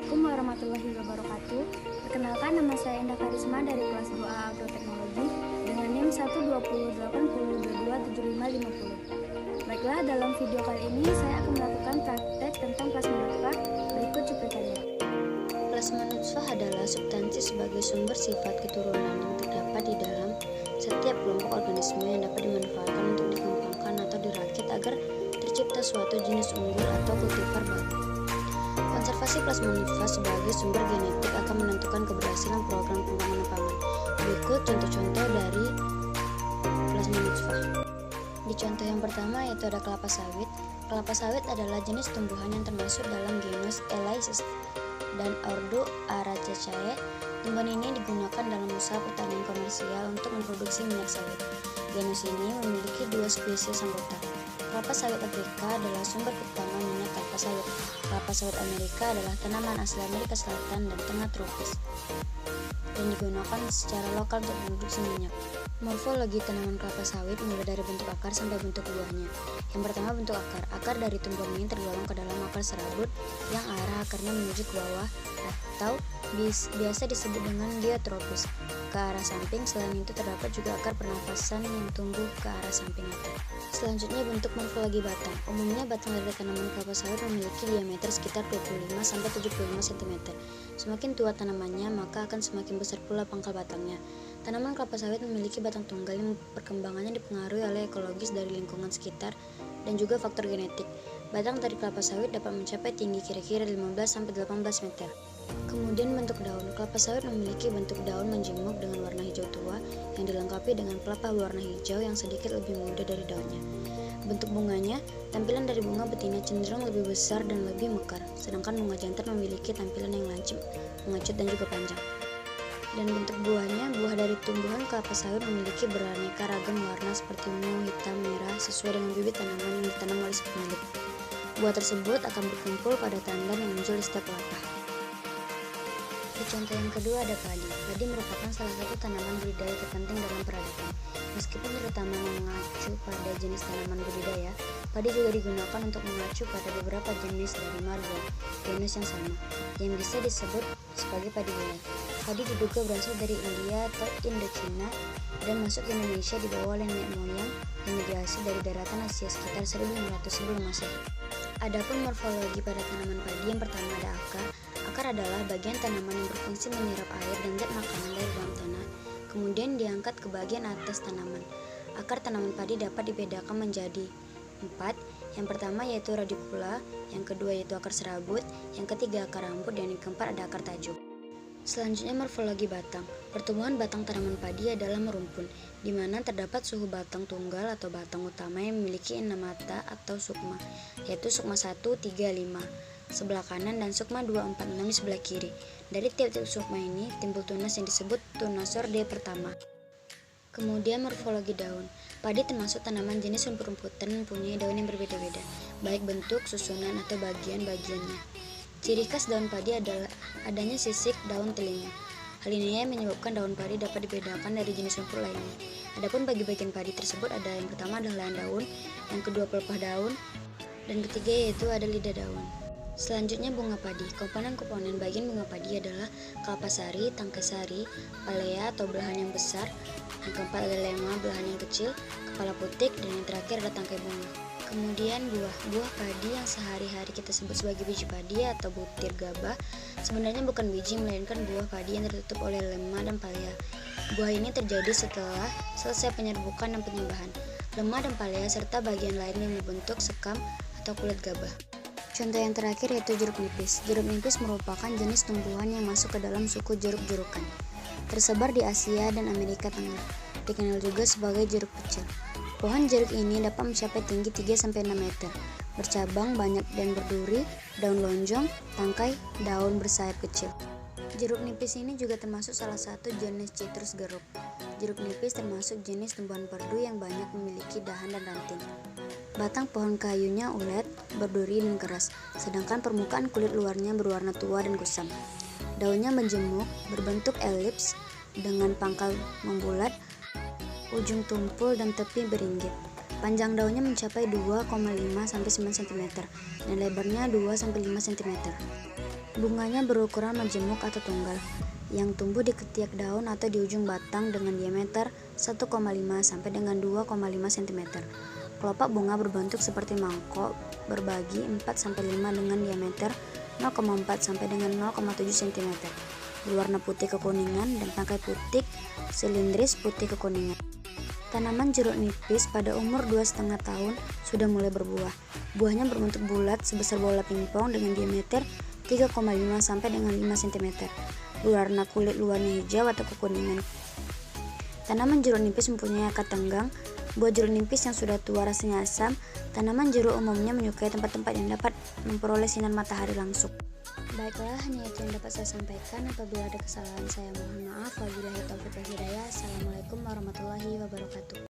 Assalamualaikum warahmatullahi wabarakatuh. Perkenalkan, nama saya Indah Karisma dari kelas 2A Agroteknologi dengan NIM 12080227550. Baiklah, dalam video kali ini saya akan melakukan praktek tentang plasma nutfah. Berikut cuplikannya. Plasma nutfah adalah substansi sebagai sumber sifat keturunan yang terdapat di dalam setiap kelompok organisme yang dapat dimanfaatkan untuk dikembangkan atau dirakit agar tercipta suatu jenis unggul atau kultivar baru. Konservasi plasma nutfah sebagai sumber genetik akan menentukan keberhasilan program pengembangan pangan. Berikut contoh-contoh dari plasma nutfah. Di contoh yang pertama yaitu ada kelapa sawit. Kelapa sawit adalah jenis tumbuhan yang termasuk dalam genus Elaeaceae dan ordo Araceae. Tumbuhan ini digunakan dalam usaha pertanian komersial untuk memproduksi minyak sawit. Genus ini memiliki 2 spesies anggota. Kelapa sawit Afrika adalah sumber utama minyak kelapa sawit. Kelapa sawit Amerika adalah tanaman asli Amerika Selatan dan Tengah tropis dan digunakan secara lokal untuk produksi minyak. Morfologi tanaman kelapa sawit mulai dari bentuk akar sampai bentuk buahnya. Yang pertama, bentuk akar. Akar dari tumbuhan ini tergolong ke dalam akar serabut yang arah akarnya menuju ke bawah atau biasa disebut dengan diatropis ke arah samping. Selain itu terdapat juga akar pernafasan yang tumbuh ke arah samping akar. Selanjutnya, bentuk morfologi batang. Umumnya batang dari tanaman kelapa sawit memiliki diameter sekitar 25-75 cm. Semakin tua tanamannya, maka akan semakin besar pula pangkal batangnya. Tanaman kelapa sawit memiliki batang tunggal yang perkembangannya dipengaruhi oleh ekologis dari lingkungan sekitar dan juga faktor genetik. Batang dari kelapa sawit dapat mencapai tinggi kira-kira 15-18 meter. Kemudian bentuk daun. Kelapa sawit memiliki bentuk daun menjemuk dengan warna hijau tua yang dilengkapi dengan pelepah berwarna hijau yang sedikit lebih muda dari daunnya. Bentuk bunganya, tampilan dari bunga betina cenderung lebih besar dan lebih mekar, sedangkan bunga jantan memiliki tampilan yang lancip, mengecut dan juga panjang. Dan bentuk buahnya, buah dari tumbuhan kelapa sawit memiliki beraneka ragam warna seperti ungu, hitam, merah, sesuai dengan bibit tanaman yang ditanam oleh si pemilik. Buah tersebut akan berkumpul pada tandan yang muncul di setiap pelepah. Di contoh yang kedua ada padi. Padi merupakan salah satu tanaman budidaya terpenting dalam peradaban. Meskipun terutama mengacu pada jenis tanaman budidaya, padi juga digunakan untuk mengacu pada beberapa jenis dari marga, genus yang sama, yang bisa disebut sebagai padi gulai. Padi diduga berasal dari India atau Indochina dan masuk ke Indonesia dibawa oleh nenek moyang yang migrasi dari daratan Asia sekitar 1500 sebelum Masehi. Adapun morfologi pada tanaman padi, yang pertama ada akar. Akar adalah bagian tanaman yang berfungsi menyerap air dan zat makanan dari dalam tanah, kemudian diangkat ke bagian atas tanaman. Akar tanaman padi dapat dibedakan menjadi 4. Yang pertama yaitu radicula, yang kedua yaitu akar serabut, yang ketiga akar rambut, dan yang keempat ada akar tajuk. Selanjutnya morfologi batang. Pertumbuhan batang tanaman padi adalah merumpun, di mana terdapat suhu batang tunggal atau batang utama yang memiliki 6 mata atau sukma, yaitu sukma 1, 3, 5 sebelah kanan dan sukma 2, 4, 6 di sebelah kiri. Dari tiap-tiap sukma ini timbul tunas yang disebut tunasorde pertama. Kemudian morfologi daun. Padi termasuk tanaman jenis rumput-rumputan mempunyai daun yang berbeda-beda, baik bentuk, susunan, atau bagian-bagiannya. Ciri khas daun padi adalah adanya sisik daun telinga. Hal ini menyebabkan daun padi dapat dibedakan dari jenis rumput lainnya. Adapun bagi-bagian padi tersebut ada yang pertama adalah daun, yang kedua pelepah daun, dan ketiga yaitu ada lidah daun. Selanjutnya bunga padi. Komponen-komponen bagian bunga padi adalah kelapa sari, tangkai sari, palea atau belahan yang besar, yang keempat ada lema, belahan yang kecil, kepala putik, dan yang terakhir ada tangkai bunga. Kemudian buah padi yang sehari-hari kita sebut sebagai biji padi atau butir gabah sebenarnya bukan biji, melainkan buah padi yang tertutup oleh lema dan palea. Buah ini terjadi setelah selesai penyerbukan dan penyembahan. Lema dan palea serta bagian lain yang membentuk sekam atau kulit gabah. Contoh yang terakhir yaitu jeruk nipis. Jeruk nipis merupakan jenis tumbuhan yang masuk ke dalam suku jeruk-jerukan, tersebar di Asia dan Amerika Tengah. Dikenal juga sebagai jeruk kecil. Pohon jeruk ini dapat mencapai tinggi 3-6 meter, bercabang banyak dan berduri, daun lonjong, tangkai, daun bersayap kecil. Jeruk nipis ini juga termasuk salah satu jenis citrus geruk. Jeruk nipis termasuk jenis tumbuhan perdu yang banyak memiliki dahan dan ranting. Batang pohon kayunya ulet, berduri dan keras, sedangkan permukaan kulit luarnya berwarna tua dan kusam. Daunnya menjemuk, berbentuk elips dengan pangkal membulat, ujung tumpul dan tepi beringgit. Panjang daunnya mencapai 2,5-9 cm dan lebarnya 2-5 cm. Bunganya berukuran majemuk atau tunggal, yang tumbuh di ketiak daun atau di ujung batang dengan diameter 1,5 sampai dengan 2,5 cm. Kelopak bunga berbentuk seperti mangkok, berbagi 4-5 dengan diameter 0,4 sampai dengan 0,7 cm. Berwarna putih kekuningan dan tangkai putik silindris putih kekuningan. Tanaman jeruk nipis pada umur 2,5 tahun sudah mulai berbuah. Buahnya berbentuk bulat sebesar bola pingpong dengan diameter 3,5 sampai dengan 5 cm. Berwarna kulit luarnya hijau atau kekuningan. Tanaman jeruk nipis mempunyai akar tenggang. Buah jeruk nipis yang sudah tua rasanya asam. Tanaman jeruk umumnya menyukai tempat-tempat yang dapat memperoleh sinar matahari langsung. Baiklah, hanya itu yang dapat saya sampaikan. Apabila ada kesalahan, saya mohon maaf. Wabillahi taufiq wal hidayah. Assalamualaikum warahmatullahi wabarakatuh.